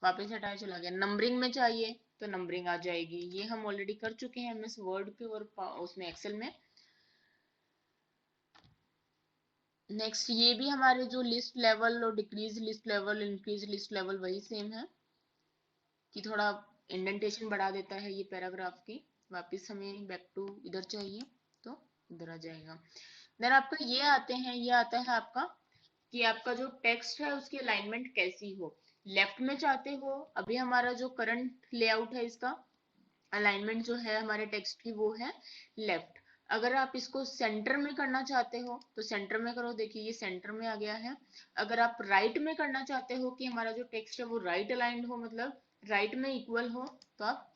Speaker 1: वापस हटाया चला गया। नंबरिंग में चाहिए तो नंबरिंग आ जाएगी। ये हम ऑलरेडी कर चुके हैं एमएस वर्ड के और उसमें एक्सेल में। नेक्स्ट ये भी हमारे जो लिस्ट लेवल और decrease list level increase list level वही सेम है कि थोड़ा इंडेंटेशन बढ़ा देता है ये पैराग्राफ की। वापस हमें बैक टू इधर चाहिए तो इधर आ जाएगा। देन आपका ये आते हैं, ये आता है आपका कि आपका जो टेक्स्ट है उसकी अलाइनमेंट कैसी हो। लेफ्ट में चाहते हो, अभी हमारा जो करंट लेआउट है इसका अलाइनमेंट जो है हमारे टेक्स्ट की वो है लेफ्ट। अगर आप इसको सेंटर में करना चाहते हो तो सेंटर में करो, देखिए ये सेंटर में आ गया है। अगर आप राइट में करना चाहते हो कि हमारा जो टेक्स्ट है वो राइट अलाइंड हो, मतलब राइट में इक्वल हो, तो आप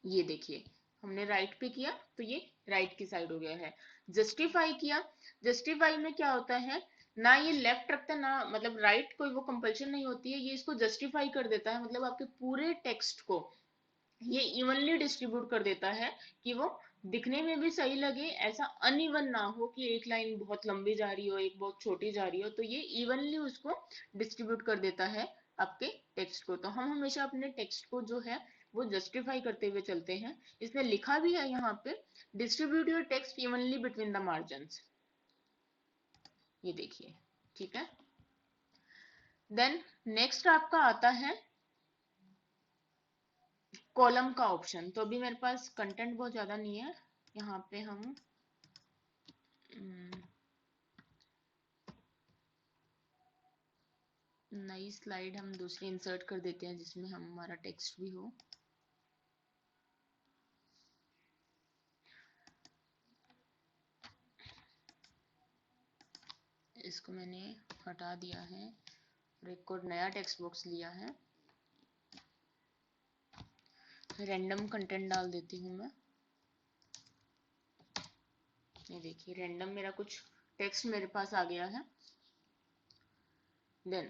Speaker 1: ये देखिए हमने राइट पे किया तो ये राइट की साइड हो गया है। जस्टिफाई किया, जस्टिफाई में क्या होता है ना ये लेफ्ट रखता ना मतलब राइट, कोई वो कंपल्शन नहीं होती है, ये इसको जस्टिफाई कर देता है। मतलब आपके पूरे टेक्स्ट को ये इवनली डिस्ट्रीब्यूट कर देता है कि वो दिखने में भी सही लगे, ऐसा अनइवन ना हो कि एक लाइन बहुत लंबी जा रही हो एक बहुत छोटी जा रही हो। तो ये इवनली उसको डिस्ट्रीब्यूट कर देता है आपके टेक्स्ट को। तो हम हमेशा अपने टेक्स्ट को जो है वो जस्टिफाई करते हुए चलते हैं। इसमें लिखा भी है यहाँ पे distribute your text evenly between the margins, ये देखिए। ठीक है, देन नेक्स्ट आपका आता है कॉलम का ऑप्शन। तो अभी मेरे पास कंटेंट बहुत ज्यादा नहीं है, यहाँ पे हम नई स्लाइड हम दूसरी इंसर्ट कर देते हैं जिसमें हम हमारा टेक्स्ट भी हो। इसको मैंने हटा दिया है और एक और नया टेक्स्ट बॉक्स लिया है। रैंडम कंटेंट डाल देती हूँ मैं। ये देखिए रैंडम मेरा कुछ टेक्स्ट मेरे पास आ गया है। देन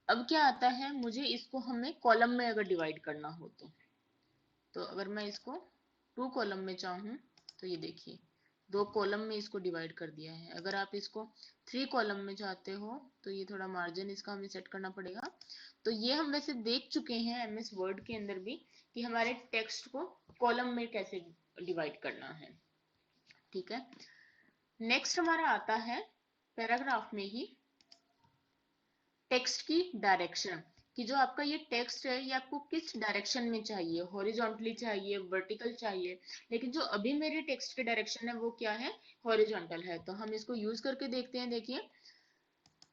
Speaker 1: अब क्या आता है, मुझे इसको हमें कॉलम में अगर डिवाइड करना हो तो अगर मैं इसको 2 कॉलम में चाहूँ तो ये देखिए 2 कॉलम में इसको डिवाइड कर दिया है। अगर आप इसको 3 कॉलम में चाहते हो तो ये थोड़ा मार्जिन इसका हमें सेट करना पड़ेगा। तो ये हम वैसे देख चुके हैं एमएस वर्ड के अंदर भी कि हमारे टेक्स्ट को कॉलम में कैसे डिवाइड करना है। ठीक है, नेक्स्ट हमारा आता है पैराग्राफ में ही टेक्स्ट की डायरेक्शन, कि जो आपका ये टेक्स्ट है ये आपको किस डायरेक्शन में चाहिए, हॉरिजॉन्टली चाहिए, वर्टिकल चाहिए। लेकिन जो अभी मेरे टेक्स्ट की डायरेक्शन है वो क्या है, हॉरिजॉन्टल है। तो हम इसको यूज करके देखते हैं। देखिए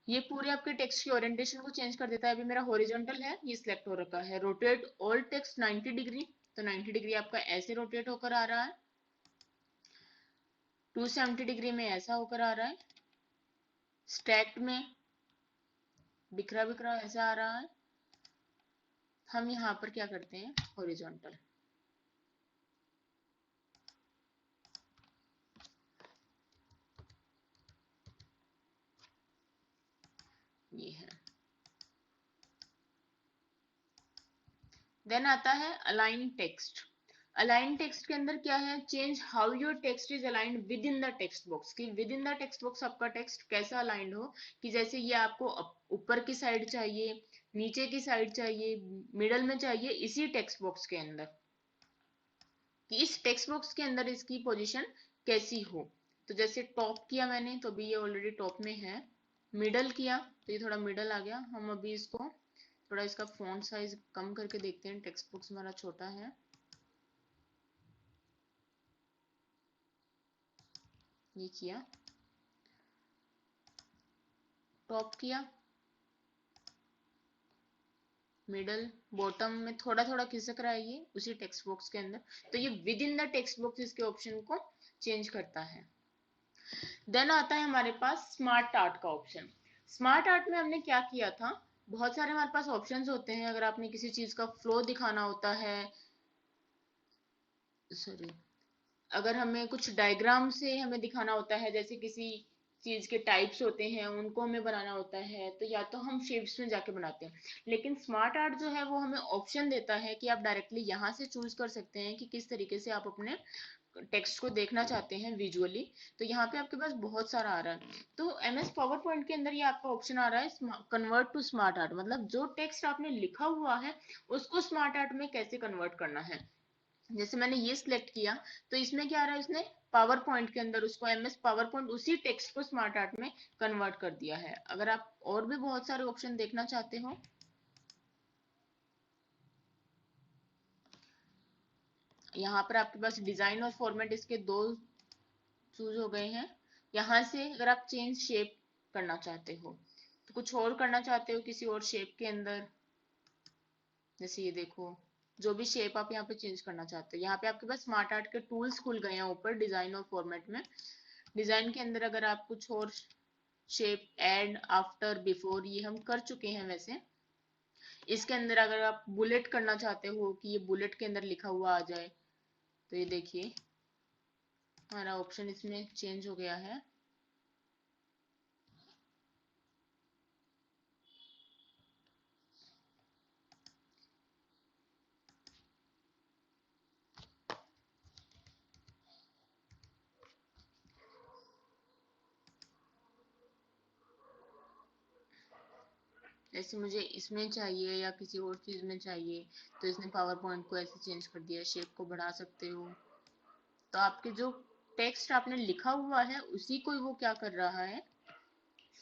Speaker 1: ये पूरे आपके टेक्स्ट की ओरिएंटेशन को चेंज कर देता है। अभी मेरा हॉरिजॉन्टल है, ये सिलेक्ट हो रखा है। रोटेट ऑल टेक्स्ट 90 डिग्री, तो 90 डिग्री आपका ऐसे रोटेट होकर आ रहा है। 270 डिग्री में ऐसा होकर आ रहा है। स्टैक्ड में बिखरा बिखरा ऐसा आ रहा है। हम यहाँ पर क्या करते हैं, हॉरिजॉन्टल। ये है। देन आता है अलाइन टेक्स्ट। अलाइन टेक्स्ट के अंदर क्या है, change how your text is aligned with in the text box, कि with in the text box आपका टेक्स्ट कैसा अलाइंड हो, कि जैसे ये आपको ऊपर की साइड चाहिए, नीचे की साइड चाहिए, मिडल में चाहिए, इसी टेक्स्ट बॉक्स के अंदर, कि इस टेक्स्ट बॉक्स के अंदर इसकी पोजीशन कैसी हो। तो जैसे टॉप किया मैंने तो अभी ये ऑलरेडी टॉप में है। मिडल किया तो ये थोड़ा मिडल आ गया। हम अभी इसको थोड़ा इसका फॉन्ट साइज कम करके देखते हैं, टेक्स्ट बॉक्स हमारा छोटा है। ये किया, टॉप किया, मिडल, बॉटम में थोड़ा थोड़ा खिसक रहा है ये उसी टेक्स्ट बॉक्स के अंदर। तो ये with in the text box इसके ऑप्शन को चेंज करता है। देन आता है हमारे पास स्मार्ट आर्ट का ऑप्शन। स्मार्ट आर्ट में हमने क्या किया था, बहुत सारे हमारे पास ऑप्शंस होते हैं। अगर आपने किसी चीज का फ्लो दिखाना होता है, सॉरी, अगर हमें कुछ डायग्राम से हमें दिखाना होता है, जैसे किसी चीज के टाइप्स होते हैं उनको हमें बनाना होता है, तो या तो हम शेप्स में जाके बनाते हैं। लेकिन स्मार्ट आर्ट जो है वो हमें ऑप्शन देता है कि आप डायरेक्टली यहाँ से चूज कर सकते हैं कि किस तरीके से आप अपने टेक्स्ट को देखना चाहते हैं विजुअली। तो यहाँ पे आपके पास बहुत सारा आ रहा है। तो एमएस पावर पॉइंट के अंदर ये आपका ऑप्शन आ रहा है कन्वर्ट टू स्मार्ट आर्ट, मतलब जो टेक्स्ट आपने लिखा हुआ है उसको स्मार्ट आर्ट में कैसे कन्वर्ट करना है। जैसे मैंने ये सिलेक्ट किया तो इसमें क्या आ रहा है, उसने पावर पॉइंट के अंदर उसको एमएस पावर पॉइंट उसी टेक्स्ट को स्मार्ट आर्ट में कन्वर्ट कर दिया है। अगर आप और भी बहुत सारे ऑप्शन देखना चाहते हो, यहाँ पर आपके पास डिजाइन और फॉर्मेट इसके 2 चूज हो गए हैं। यहाँ से अगर आप चेंज शेप करना चाहते हो, तो कुछ और करना चाहते हो किसी और शेप के अंदर, जैसे ये देखो जो भी शेप आप यहाँ पे चेंज करना चाहते हो, यहाँ पे आपके पास स्मार्ट आर्ट के टूल्स खुल गए हैं ऊपर डिजाइन और फॉर्मेट में। डिजाइन के अंदर अगर आप कुछ और शेप, एड, आफ्टर, बिफोर, ये हम कर चुके हैं वैसे। इसके अंदर अगर आप बुलेट करना चाहते हो कि ये बुलेट के अंदर लिखा हुआ आ जाए, तो ये देखिए हमारा ऑप्शन इसमें चेंज हो गया है। जैसे मुझे इसमें चाहिए या किसी और चीज में चाहिए, तो इसने पावर पॉइंट को ऐसे चेंज कर दिया। शेप को बढ़ा सकते हो। तो आपके जो टेक्स्ट आपने लिखा हुआ है उसी को वो क्या कर रहा है,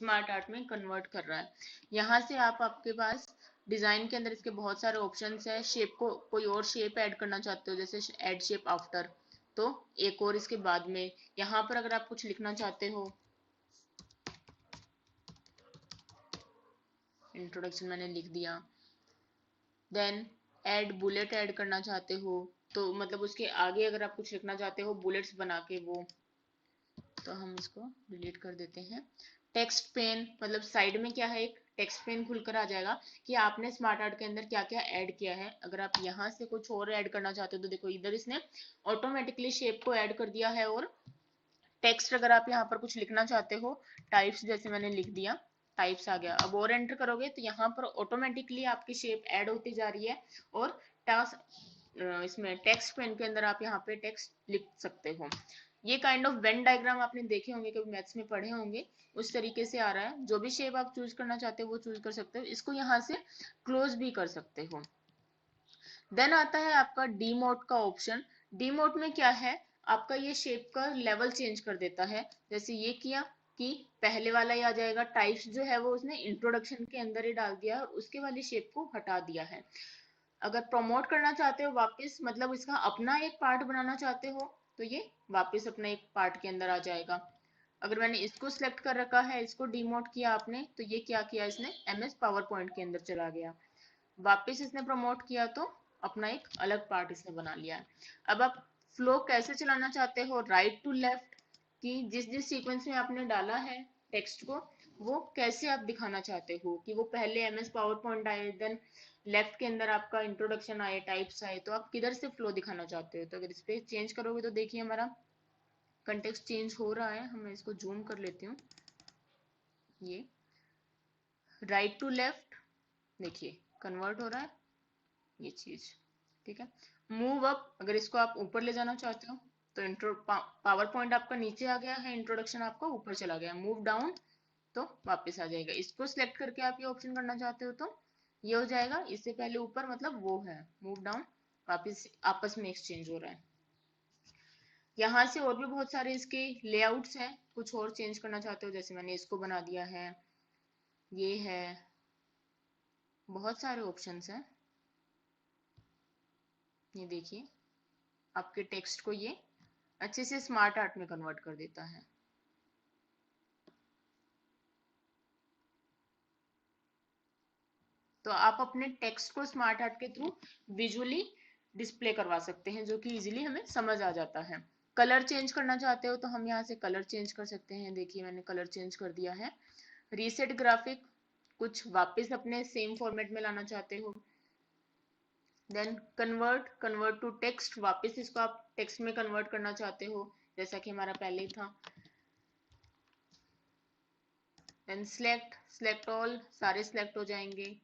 Speaker 1: स्मार्ट आर्ट में कन्वर्ट कर रहा है। यहाँ से आप, आपके पास डिजाइन के अंदर इसके बहुत सारे ऑप्शंस है। शेप को कोई और शेप ऐड करना चाहते हो, जैसे ऐड शेप आफ्टर, तो एक और इसके बाद में यहाँ पर अगर आप कुछ लिखना चाहते हो, इंट्रोडक्शन मैंने लिख दिया। देन ऐड बुलेट ऐड करना चाहते हो, तो मतलब उसके आगे अगर आप कुछ लिखना चाहते हो बुलेट्स बना के वो, तो हम इसको डिलीट कर देते हैं। टेक्स्ट पेन, मतलब साइड में क्या है, एक टेक्स्ट पेन खुलकर आ जाएगा कि आपने स्मार्ट आर्ट के अंदर क्या क्या ऐड किया है। अगर आप यहाँ से कुछ और ऐड करना चाहते हो तो देखो इधर इसने ऑटोमेटिकली शेप को ऐड कर दिया है और टेक्स्ट अगर आप यहाँ पर कुछ लिखना चाहते हो, टाइप्स जैसे मैंने लिख दिया, टाइप्स आ गया। अब और एंटर करोगे तो यहाँ पर ऑटोमेटिकली आपकी शेप ऐड होती जा रही है और टास्क इसमें टेक्स्ट पेन के अंदर आप यहाँ पे टेक्स्ट लिख सकते हो। ये काइंड ऑफ वेन डायग्राम आपने देखे होंगे, कभी मैथ्स में पढ़े होंगे, उस तरीके से आ रहा है। जो भी शेप आप चूज करना चाहते हो वो चूज कर सकते हो। इसको यहाँ से क्लोज भी कर सकते हो। देन आता है आपका डी मोड का ऑप्शन। डी मोड में क्या है, आपका ये शेप का लेवल चेंज कर देता है। जैसे ये किया कि पहले वाला ही आ जाएगा, टाइप्स जो है वो उसने इंट्रोडक्शन के अंदर ही डाल दिया और उसके वाली शेप को हटा दिया है। अगर प्रमोट करना चाहते हो वापस, मतलब इसका अपना एक पार्ट बनाना चाहते हो, तो ये वापस अपना एक पार्ट के अंदर आ जाएगा। अगर मैंने इसको सिलेक्ट कर रखा है, इसको डिमोट किया आपने, तो ये क्या किया, इसने एमएस पावर पॉइंट के अंदर चला गया। वापस इसने प्रमोट किया तो अपना एक अलग पार्ट इसने बना लिया है। अब आप फ्लो कैसे चलाना चाहते हो, राइट टू लेफ्ट, कि जिस जिस सीक्वेंस में आपने डाला है टेक्स्ट को, वो कैसे आप दिखाना चाहते हो, कि वो पहले एमएस पावर पॉइंट आए, देन लेफ्ट के अंदर आपका इंट्रोडक्शन आए, टाइप्स आए, तो आप किधर से फ्लो दिखाना चाहते हो। तो अगर इस पे चेंज करोगे तो देखिए हमारा कंटेक्स्ट चेंज हो रहा है। मैं इसको जूम कर लेती हूँ। ये राइट टू लेफ्ट देखिए कन्वर्ट हो रहा है ये चीज, ठीक है। मूव अप, अगर इसको आप ऊपर ले जाना चाहते हो तो इंट्रो पावर पॉइंट आपका नीचे आ गया है, इंट्रोडक्शन आपका ऊपर चला गया। मूव डाउन तो वापस आ जाएगा। इसको सिलेक्ट करके आप ये ऑप्शन करना चाहते हो तो ये हो जाएगा। इससे पहले ऊपर मतलब वो है, मूव डाउन वापस आपस में एक्सचेंज हो रहा है। यहाँ से और भी बहुत सारे इसके लेआउट्स हैं, कुछ और चेंज करना चाहते हो, जैसे मैंने इसको बना दिया है, ये है, बहुत सारे ऑप्शंस हैं। ये देखिए आपके टेक्स्ट को ये अच्छे से स्मार्ट आर्ट में कन्वर्ट कर देता है। तो आप अपने टेक्स्ट को स्मार्ट आर्ट के थ्रू विजुअली डिस्प्ले करवा सकते हैं, जो कि इजीली हमें समझ आ जाता है। कलर चेंज करना चाहते हो तो हम यहाँ से कलर चेंज कर सकते हैं। देखिए मैंने कलर चेंज कर दिया है। रीसेट ग्राफिक, कुछ वापस अपने सेम फॉर्मेट में लाना चाहते हो। देन कन्वर्ट टू टेक्स्ट, वापस इसको आप टेक्स्ट में कन्वर्ट करना चाहते हो जैसा कि हमारा पहले ही था। देन सेलेक्ट ऑल, सारे सिलेक्ट हो जाएंगे।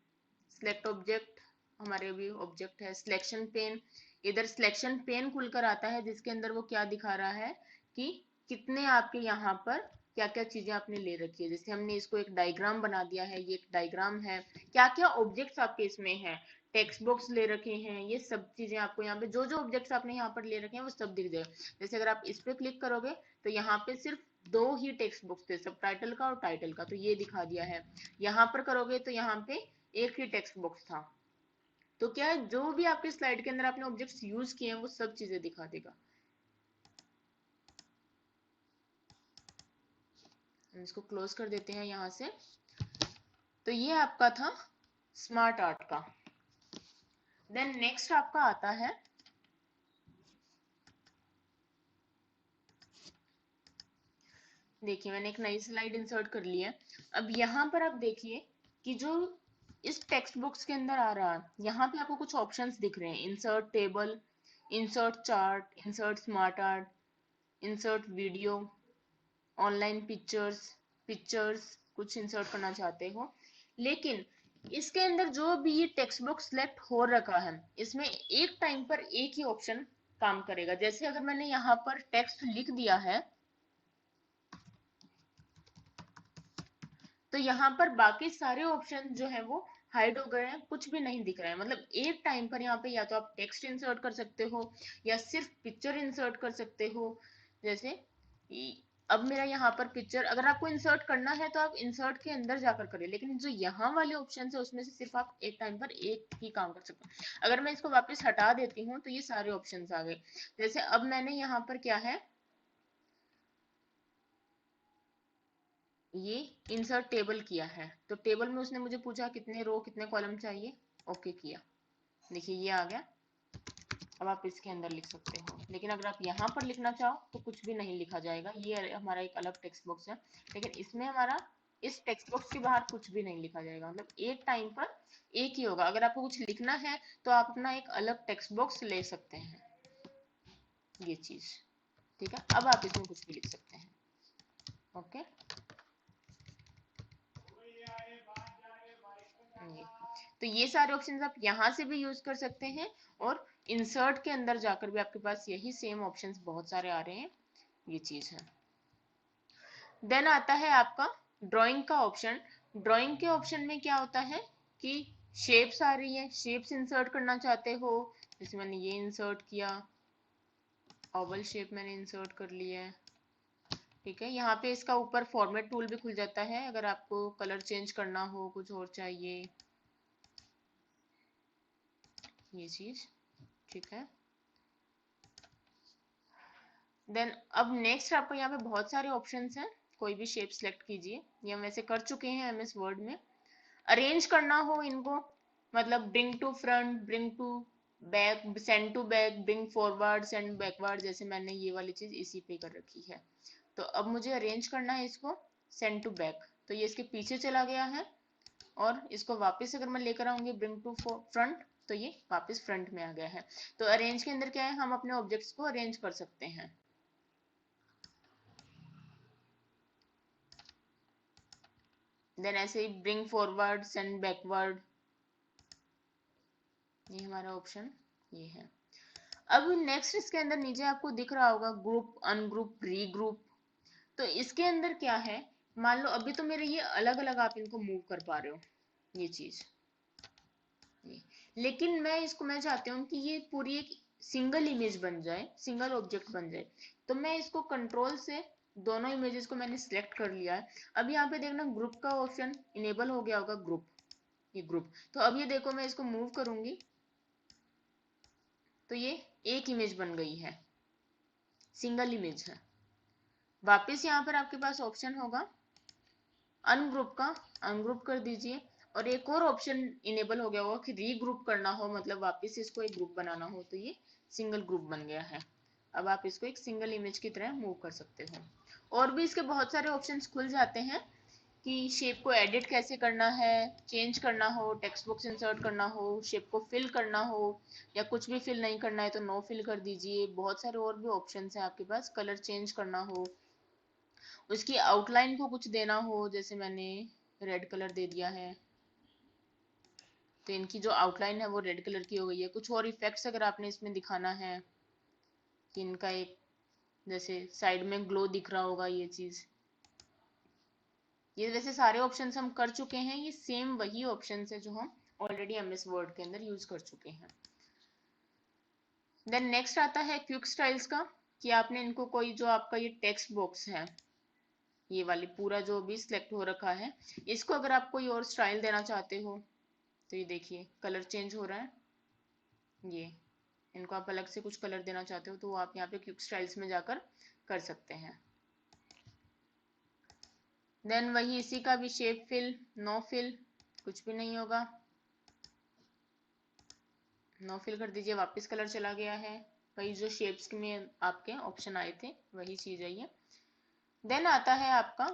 Speaker 1: सिलेक्ट ऑब्जेक्ट, हमारे भी ऑब्जेक्ट है। सिलेक्शन पेन, इधर सिलेक्शन पेन खुलकर आता है जिसके अंदर वो क्या दिखा रहा है कि कितने आपके यहाँ पर क्या क्या चीजें आपने ले रखी है। जैसे हमने इसको एक डायग्राम बना दिया है, ये एक डायग्राम है, क्या क्या ऑब्जेक्ट्स आपके इसमें है, टेक्स्ट बॉक्स ले रखे हैं, ये सब चीजें आपको यहाँ पे जो जो ऑब्जेक्ट्स आपने यहाँ पर ले रखे हैं वो सब दिख जाएगा। जैसे अगर आप इस पे क्लिक करोगे तो यहाँ पे सिर्फ दो ही टेक्स्ट बॉक्स थे, सब टाइटल का और टाइटल का, तो ये दिखा दिया है। यहाँ पर करोगे तो यहाँ पे एक ही टेक्स्ट बॉक्स था। तो क्या है, जो भी आपके स्लाइड के अंदर आपने ऑब्जेक्ट्स यूज किए हैं वो सब चीजें दिखा देगा। इसको क्लोज कर देते हैं यहाँ से। तो ये आपका था स्मार्ट आर्ट का। देन नेक्स्ट आपका आता है देखिए मैंने एक नई स्लाइड इंसर्ट कर ली है। अब यहाँ पर आप देखिए कि जो इस टेक्स्ट बॉक्स के अंदर आ रहा है, यहाँ पे आपको कुछ ऑप्शंस दिख रहे हैं। Insert table, insert chart, insert smart art, insert video, online pictures कुछ इंसर्ट करना चाहते हो। लेकिन इसके अंदर जो भी ये टेक्स्ट बॉक्स सिलेक्ट हो रखा है, इसमें एक टाइम पर एक ही ऑप्शन काम करेगा। जैसे अगर मैंने यहाँ पर टेक्स्ट लिख दिया है तो यहाँ पर बाकी सारे ऑप्शन जो है वो हाइड हो गए हैं, कुछ भी नहीं दिख रहा है। मतलब एक टाइम पर यहाँ पे या तो आप टेक्स्ट इंसर्ट कर सकते हो या सिर्फ पिक्चर इंसर्ट कर सकते हो। जैसे अब मेरा यहाँ पर पिक्चर, अगर आपको इंसर्ट करना है तो आप इंसर्ट के अंदर जाकर करें, लेकिन जो यहाँ वाले ऑप्शन है उसमें से सिर्फ आप एक टाइम पर एक ही काम कर सकते हो। अगर मैं इसको वापस हटा देती हूँ तो ये सारे ऑप्शन आ गए। जैसे अब मैंने यहाँ पर क्या है, ये इंसर्ट टेबल किया है, तो टेबल में उसने मुझे पूछा कितने रो कितने कॉलम चाहिए, ओके किया, देखिए ये आ गया। अब आप इसके अंदर लिख सकते हो, लेकिन अगर आप यहाँ पर लिखना चाहो तो कुछ भी नहीं लिखा जाएगा। ये हमारा एक अलग टेक्स्ट बॉक्स है, लेकिन इसमें हमारा इस टेक्स्ट बॉक्स के बाहर कुछ भी नहीं लिखा जाएगा। मतलब एक टाइम पर एक ही होगा। अगर आपको कुछ लिखना है तो आप अपना एक अलग टेक्स्ट बॉक्स ले सकते हैं, ये चीज, ठीक है। अब आप इसमें कुछ भी लिख सकते हैं। ओके, तो ये सारे ऑप्शंस आप यहाँ से भी यूज कर सकते हैं और इंसर्ट के अंदर जाकर भी आपके पास यही सेम ऑप्शंस बहुत सारे आ रहे हैं, ये चीज है। देन आता है आपका ड्राइंग का ऑप्शन। ड्राइंग के ऑप्शन में क्या होता है कि शेप्स आ रही है, शेप्स इंसर्ट करना चाहते हो, जैसे मैंने ये इंसर्ट किया, ओवल शेप मैंने इंसर्ट कर लिया है, ठीक है। यहाँ पे इसका ऊपर फॉर्मेट टूल भी खुल जाता है अगर आपको कलर चेंज करना हो, कुछ और चाहिए, ये चीज, ठीक है। देन अब नेक्स्ट आपको यहाँ पे बहुत सारे ऑप्शंस हैं, कोई भी शेप सिलेक्ट कीजिए, ये हम वैसे कर चुके हैं एमएस वर्ड में। अरेंज करना हो इनको, मतलब bring to front, bring to back, send to back, bring forward, send backward, जैसे मैंने ये वाली चीज इसी पे कर रखी है। तो अब मुझे अरेंज करना है इसको सेंड टू बैक, तो ये इसके पीछे चला गया है, और इसको वापस अगर मैं लेकर आऊंगी ब्रिंग टू फ्रंट, तो ये वापस फ्रंट में आ गया है। तो अरेंज के अंदर क्या है, हम अपने ऑब्जेक्ट्स को अरेंज कर सकते हैं। देन ऐसे ही ब्रिंग फॉरवर्ड, सेंड बैकवर्ड, ये हमारा ऑप्शन ये है। अब नेक्स्ट इसके अंदर नीचे आपको दिख रहा होगा ग्रुप, अनग्रुप, रीग्रुप। तो इसके अंदर क्या है, मान लो अभी तो मेरे ये अलग अलग आप इनको मूव कर पा रहे हो, ये चीज, ये, लेकिन मैं चाहती हूँ कि ये पूरी एक सिंगल इमेज बन जाए, सिंगल ऑब्जेक्ट बन जाए। तो मैं इसको कंट्रोल से दोनों इमेजेस को मैंने सिलेक्ट कर लिया है। अब यहाँ पे देखना ग्रुप का ऑप्शन इनेबल हो गया होगा, ग्रुप, ये ग्रुप। तो अब ये देखो मैं इसको मूव करूंगी तो ये एक इमेज बन गई है, सिंगल इमेज है। वापस यहाँ पर आपके पास ऑप्शन होगा अनग्रुप का, अनग्रुप कर दीजिए, और एक और ऑप्शन इनेबल हो गया होगा कि रीग्रुप करना हो, मतलब वापस इसको एक ग्रुप बनाना हो, तो ये सिंगल ग्रुप बन गया है। अब आप इसको एक सिंगल इमेज की तरह मूव कर सकते हो। और भी इसके बहुत सारे ऑप्शंस खुल जाते हैं कि शेप को एडिट कैसे करना है, चेंज करना हो, टेक्स्ट बॉक्स इंसर्ट करना हो, शेप को फिल करना हो, या कुछ भी फिल नहीं करना है तो नो फिल कर दीजिए। बहुत सारे और भी ऑप्शंस हैं आपके पास, कलर चेंज करना हो, उसकी आउटलाइन को कुछ देना हो, जैसे मैंने रेड कलर दे दिया है, तो इनकी जो आउटलाइन है वो रेड कलर की हो गई है। कुछ और इफेक्ट्स अगर आपने इसमें दिखाना है कि इनका एक, जैसे साइड में ग्लो दिख रहा होगा, ये चीज, ये वैसे सारे ऑप्शंस हम कर चुके हैं, ये सेम वही ऑप्शंस है जो हम ऑलरेडी एमएस वर्ड के अंदर यूज कर चुके हैं। देन नेक्स्ट आता है क्विक स्टाइल्स का, कि आपने इनको कोई जो आपका ये टेक्स्ट बॉक्स है, ये वाली पूरा जो भी सिलेक्ट हो रखा है, इसको अगर आप कोई और स्टाइल देना चाहते हो, तो ये देखिए कलर चेंज हो रहा है, ये इनको आप अलग से कुछ कलर देना चाहते हो तो वो आप यहाँ पे क्विक स्टाइल्स में जाकर कर सकते हैं। देन वही इसी का भी शेप फिल, नो फिल, कुछ भी नहीं होगा, नो फिल कर दीजिए, वापस कलर चला गया है। वही जो शेप्स में आपके ऑप्शन आए थे वही चीज है ये। देन आता है आपका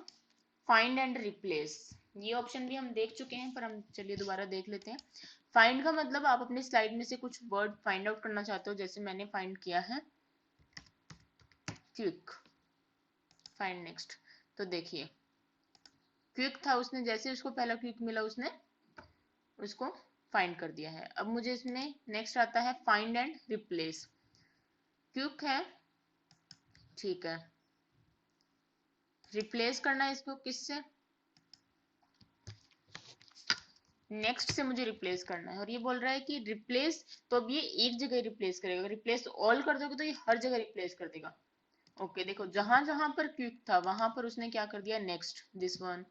Speaker 1: फाइंड एंड रिप्लेस। ये ऑप्शन भी हम देख चुके हैं पर हम चलिए दोबारा देख लेते हैं। फाइंड का मतलब आप अपनी स्लाइड में से कुछ वर्ड फाइंड आउट करना चाहते हो, जैसे मैंने फाइंड किया है क्विक, फाइंड नेक्स्ट। तो देखिए क्विक था, उसने जैसे उसको पहला क्विक मिला उसने उसको फाइंड कर दिया है। अब मुझे इसमें नेक्स्ट आता है फाइंड एंड रिप्लेस। क्विक है, ठीक है, रिप्लेस करना है इसको किससे, नेक्स्ट से मुझे रिप्लेस करना है, और ये बोल रहा है कि रिप्लेस, तो अब ये एक जगह रिप्लेस करेगा, रिप्लेस ऑल कर दोगे तो ये हर जगह रिप्लेस कर देगा। ओके देखो जहां जहां पर क्विक था वहां पर उसने क्या कर दिया, नेक्स्ट, दिस वन,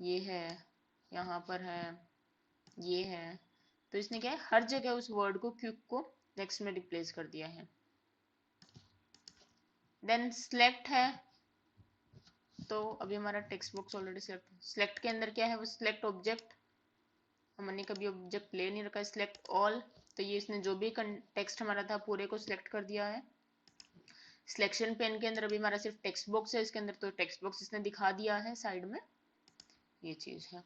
Speaker 1: ये है, यहाँ पर है, ये है, तो इसने क्या है हर जगह उस वर्ड को क्विक को नेक्स्ट में रिप्लेस कर दिया है। देन सिलेक्ट है, तो अभी हमारा text box already select, select के अंदर क्या है वो सिलेक्ट ऑब्जेक्ट, हमने कभी ऑब्जेक्ट ले नहीं रखा है, सिलेक्ट ऑल, तो ये इसने जो भी टेक्स्ट हमारा था पूरे को सिलेक्ट कर दिया है। सिलेक्शन पेन के अंदर अभी हमारा सिर्फ टेक्स्ट बॉक्स है, इसके अंदर तो टेक्स्ट बॉक्स इसने दिखा दिया है साइड में, ये चीज है।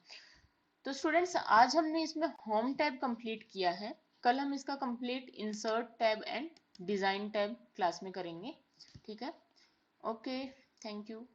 Speaker 1: तो स्टूडेंट्स आज हमने इसमें होम टैब कंप्लीट किया है, कल हम इसका complete insert tab and design tab class में करेंगे, ठीक है। Okay, thank you.